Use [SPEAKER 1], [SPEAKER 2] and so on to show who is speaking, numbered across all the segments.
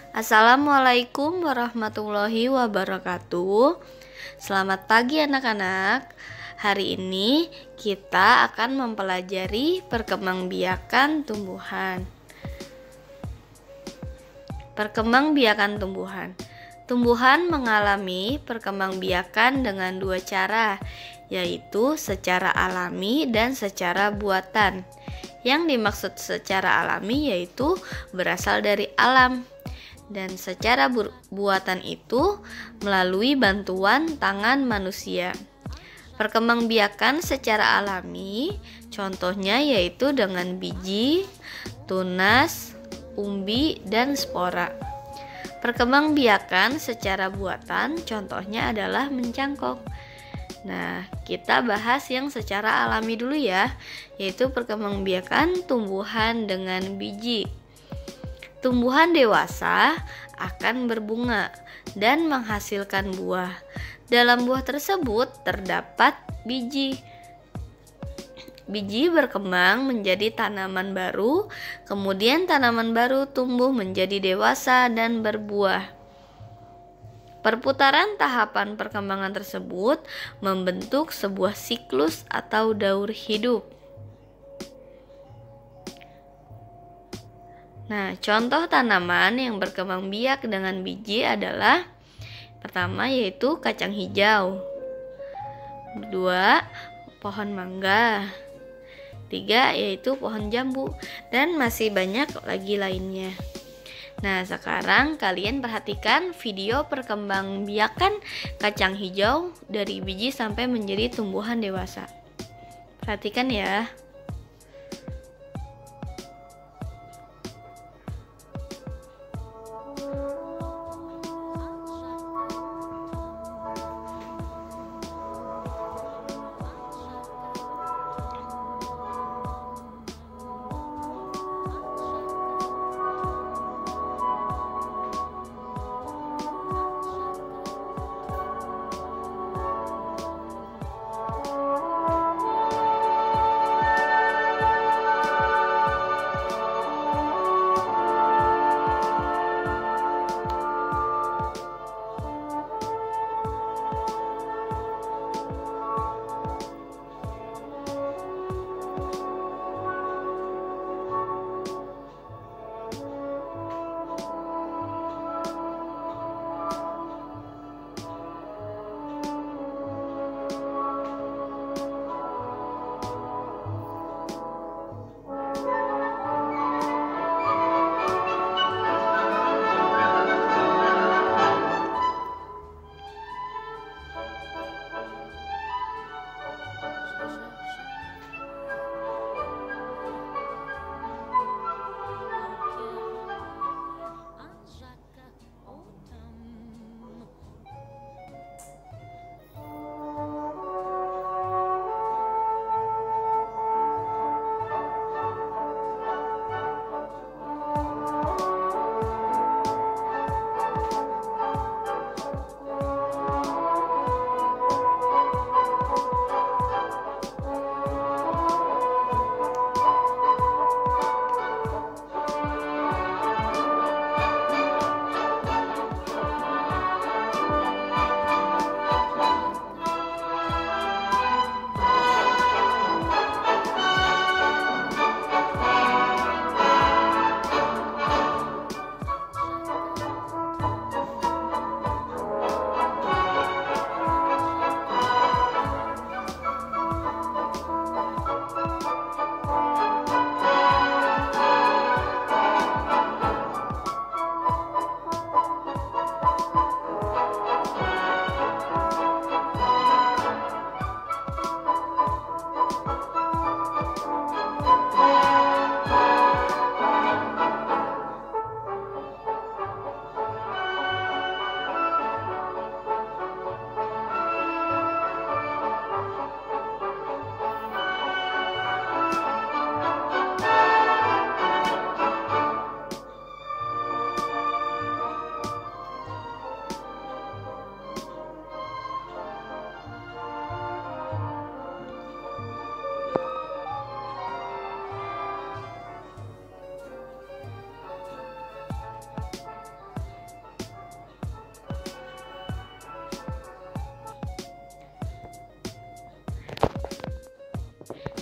[SPEAKER 1] Assalamualaikum warahmatullahi wabarakatuh. Selamat pagi anak-anak. Hari ini kita akan mempelajari perkembangbiakan tumbuhan. Perkembangbiakan tumbuhan. Tumbuhan mengalami perkembangbiakan dengan dua cara, yaitu secara alami dan secara buatan. Yang dimaksud secara alami yaitu berasal dari alam, dan secara buatan itu melalui bantuan tangan manusia. Perkembangbiakan secara alami contohnya yaitu dengan biji, tunas, umbi, dan spora. Perkembangbiakan secara buatan contohnya adalah mencangkok. Nah, kita bahas yang secara alami dulu ya, yaitu perkembangbiakan tumbuhan dengan biji. Tumbuhan dewasa akan berbunga dan menghasilkan buah. Dalam buah tersebut terdapat biji. Biji berkembang menjadi tanaman baru, kemudian tanaman baru tumbuh menjadi dewasa dan berbuah. Perputaran tahapan perkembangan tersebut membentuk sebuah siklus atau daur hidup. Nah, contoh tanaman yang berkembang biak dengan biji adalah pertama yaitu kacang hijau, kedua pohon mangga, tiga yaitu pohon jambu, dan masih banyak lagi lainnya. Nah, sekarang kalian perhatikan video perkembangbiakan kacang hijau dari biji sampai menjadi tumbuhan dewasa. Perhatikan ya.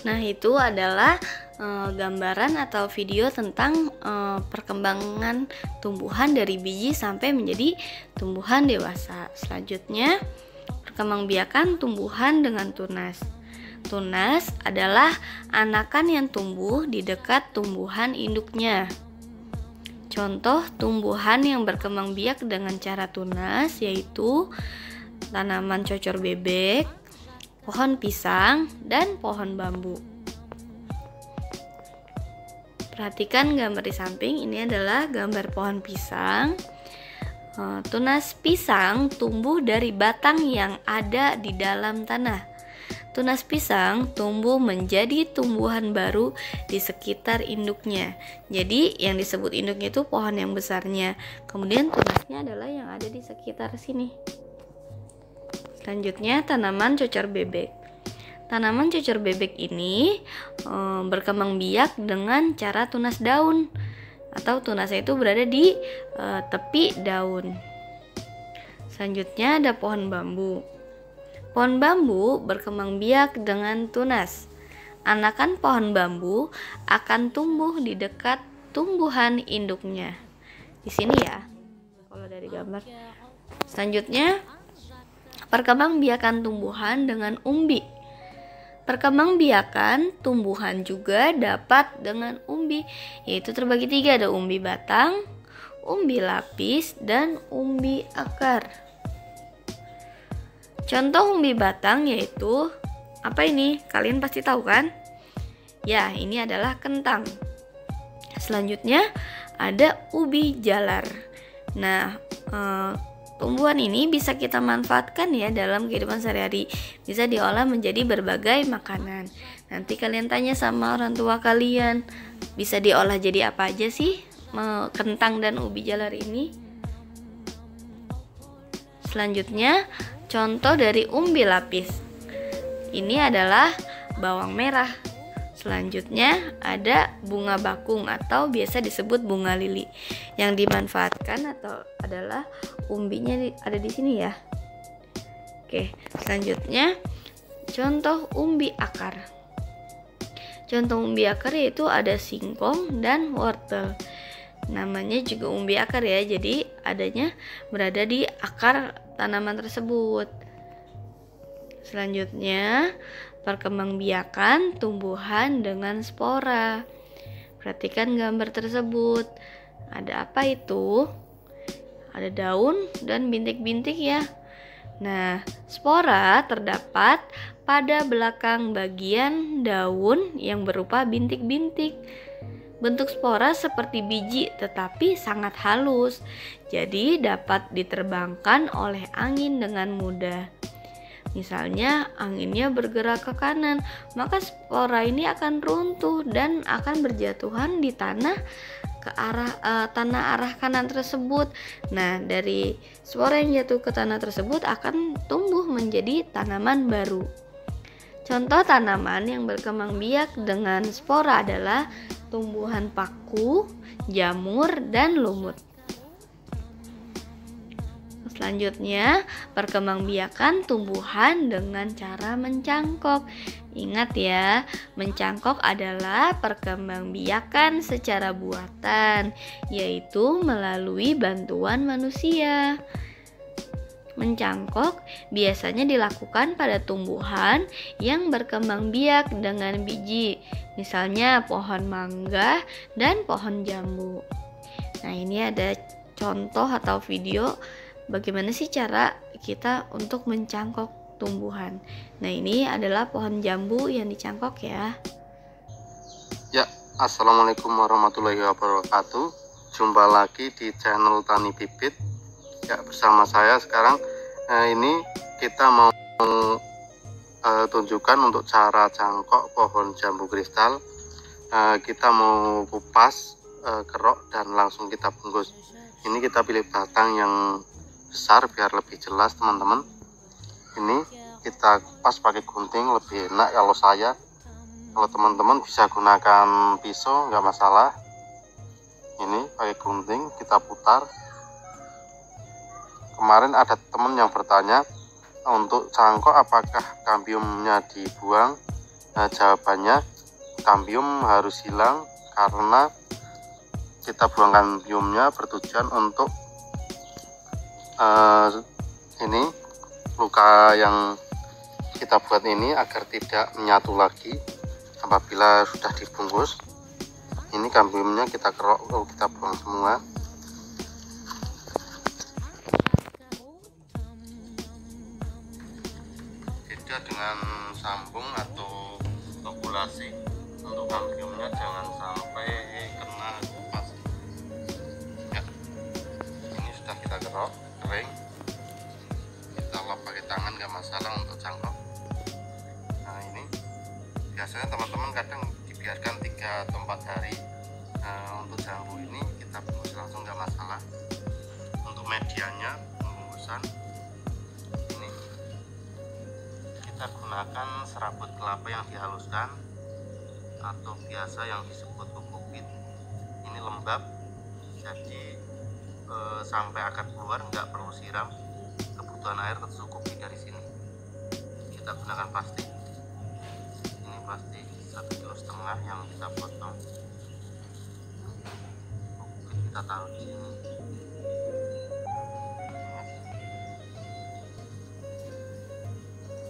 [SPEAKER 1] Nah, itu adalah gambaran atau video tentang perkembangan tumbuhan dari biji sampai menjadi tumbuhan dewasa. Selanjutnya, perkembangbiakan tumbuhan dengan tunas. Tunas adalah anakan yang tumbuh di dekat tumbuhan induknya. Contoh tumbuhan yang berkembang biak dengan cara tunas yaitu tanaman cocor bebek, pohon pisang, dan pohon bambu. Perhatikan gambar di samping, ini adalah gambar pohon pisang. Tunas pisang tumbuh dari batang yang ada di dalam tanah. Tunas pisang tumbuh menjadi tumbuhan baru di sekitar induknya. Jadi yang disebut induknya itu pohon yang besarnya. Kemudian tunasnya adalah yang ada di sekitar sini. Selanjutnya, tanaman cocor bebek. Tanaman cocor bebek ini berkembang biak dengan cara tunas daun, atau tunasnya itu berada di tepi daun. Selanjutnya ada pohon bambu. Pohon bambu berkembang biak dengan tunas. Anakan pohon bambu akan tumbuh di dekat tumbuhan induknya. Di sini ya, kalau dari gambar. Selanjutnya, perkembangbiakan tumbuhan dengan umbi. Perkembangbiakan tumbuhan juga dapat dengan umbi, yaitu terbagi 3, ada umbi batang, umbi lapis, dan umbi akar. Contoh umbi batang yaitu apa ini? Kalian pasti tahu kan? Ya, ini adalah kentang. Selanjutnya ada ubi jalar. Nah, tumbuhan ini bisa kita manfaatkan ya dalam kehidupan sehari-hari. Bisa diolah menjadi berbagai makanan. Nanti kalian tanya sama orang tua kalian, bisa diolah jadi apa aja sih kentang dan ubi jalar ini? Selanjutnya, contoh dari umbi lapis. Ini adalah bawang merah. Selanjutnya ada bunga bakung atau biasa disebut bunga lili. Yang dimanfaatkan atau adalah umbinya ada di sini ya. Oke, selanjutnya contoh umbi akar. Contoh umbi akar yaitu ada singkong dan wortel. Namanya juga umbi akar ya, jadi adanya berada di akar tanaman tersebut. Selanjutnya, perkembangbiakan tumbuhan dengan spora. Perhatikan gambar tersebut. Ada apa itu? Ada daun dan bintik-bintik ya. Nah, spora terdapat pada belakang bagian daun yang berupa bintik-bintik. Bentuk spora seperti biji tetapi sangat halus. Jadi dapat diterbangkan oleh angin dengan mudah. Misalnya anginnya bergerak ke kanan, maka spora ini akan runtuh dan akan berjatuhan di tanah ke arah arah kanan tersebut. Nah, dari spora yang jatuh ke tanah tersebut akan tumbuh menjadi tanaman baru. Contoh tanaman yang berkembang biak dengan spora adalah tumbuhan paku, jamur, dan lumut. Selanjutnya, perkembangbiakan tumbuhan dengan cara mencangkok. Ingat ya, mencangkok adalah perkembangbiakan secara buatan, yaitu melalui bantuan manusia. Mencangkok biasanya dilakukan pada tumbuhan yang berkembang biak dengan biji, misalnya pohon mangga dan pohon jambu. Nah, ini ada contoh atau video bagaimana sih cara kita untuk mencangkok tumbuhan. Nah, ini adalah pohon jambu yang dicangkok ya.
[SPEAKER 2] Ya, assalamualaikum warahmatullahi wabarakatuh. Jumpa lagi di channel Tani Bibit. Ya, bersama saya sekarang ini kita mau tunjukkan untuk cara cangkok pohon jambu kristal. Kita mau kupas kerok dan langsung kita bungkus. Ini kita pilih batang yang besar biar lebih jelas teman-teman. Ini kita kupas pakai gunting, lebih enak kalau saya. Kalau teman-teman bisa gunakan pisau, nggak masalah. Ini pakai gunting kita putar. Kemarin ada teman yang bertanya untuk cangkok apakah kambiumnya dibuang. Jawabannya kambium harus hilang karena kita buang kambiumnya bertujuan untuk ini luka yang kita buat ini agar tidak menyatu lagi apabila sudah dibungkus. Ini kambiumnya kita kerok, kita buang semua. Beda dengan sambung atau tubulasi, untuk kambiumnya jangan sampai kena kupas ya. Ini sudah kita kerok kering, kita lap pakai tangan, nggak masalah untuk cangkok. Nah ini biasanya teman-teman kadang dibiarkan 3 atau 4 hari. Untuk jambu ini kita bungkus langsung nggak masalah. Untuk medianya pembungkusan ini kita gunakan serabut kelapa yang dihaluskan atau biasa yang disebut kokopit. Ini lembab, jadi sampai akar keluar nggak perlu siram, kebutuhan air tercukupi dari sini. Kita gunakan plastik, ini plastik 1,5 kg yang kita potong, kita taruh di sini.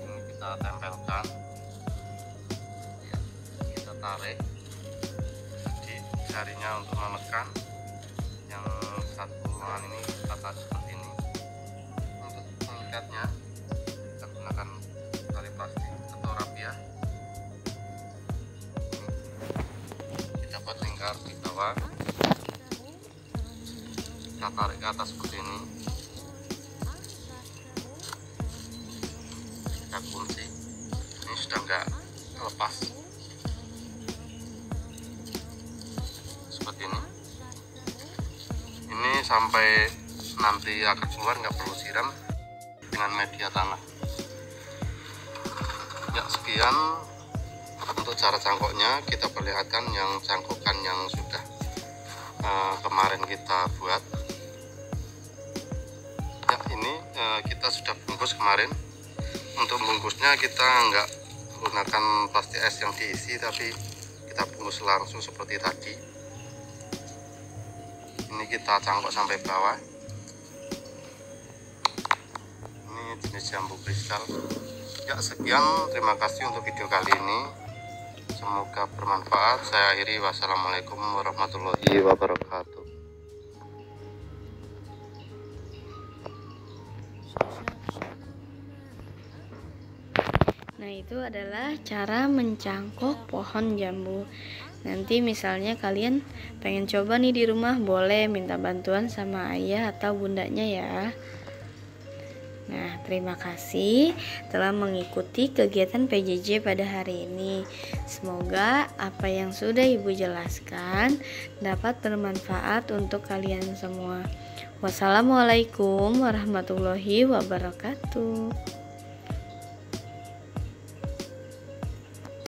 [SPEAKER 2] Ini kita tempelkan ya, kita tarik, jadi jarinya untuk menekan yang satu ruangan ini kita tarik seperti ini. Untuk mengikatnya kita gunakan tali plastik atau rapia. Kita buat lingkar di bawah, kita tarik ke atas seperti ini, kita kunci. Ini sudah enggak lepas seperti ini. Ini sampai nanti akar keluar nggak perlu siram dengan media tanah ya. Sekian untuk cara cangkoknya. Kita perlihatkan yang cangkokan yang sudah kemarin kita buat ya. Ini kita sudah bungkus kemarin. Untuk bungkusnya kita nggak menggunakan plastik es yang diisi, tapi kita bungkus langsung seperti tadi. Ini kita cangkok sampai bawah. Ini jenis jambu kristal ya. Sekian, terima kasih untuk video kali ini, semoga bermanfaat. Saya akhiri, wassalamualaikum warahmatullahi wabarakatuh.
[SPEAKER 1] Nah, itu adalah cara mencangkok pohon jambu. Nanti misalnya kalian pengen coba nih di rumah, boleh minta bantuan sama ayah atau bundanya ya. Nah, terima kasih telah mengikuti kegiatan PJJ pada hari ini. Semoga apa yang sudah Ibu jelaskan dapat bermanfaat untuk kalian semua. Wassalamualaikum warahmatullahi wabarakatuh.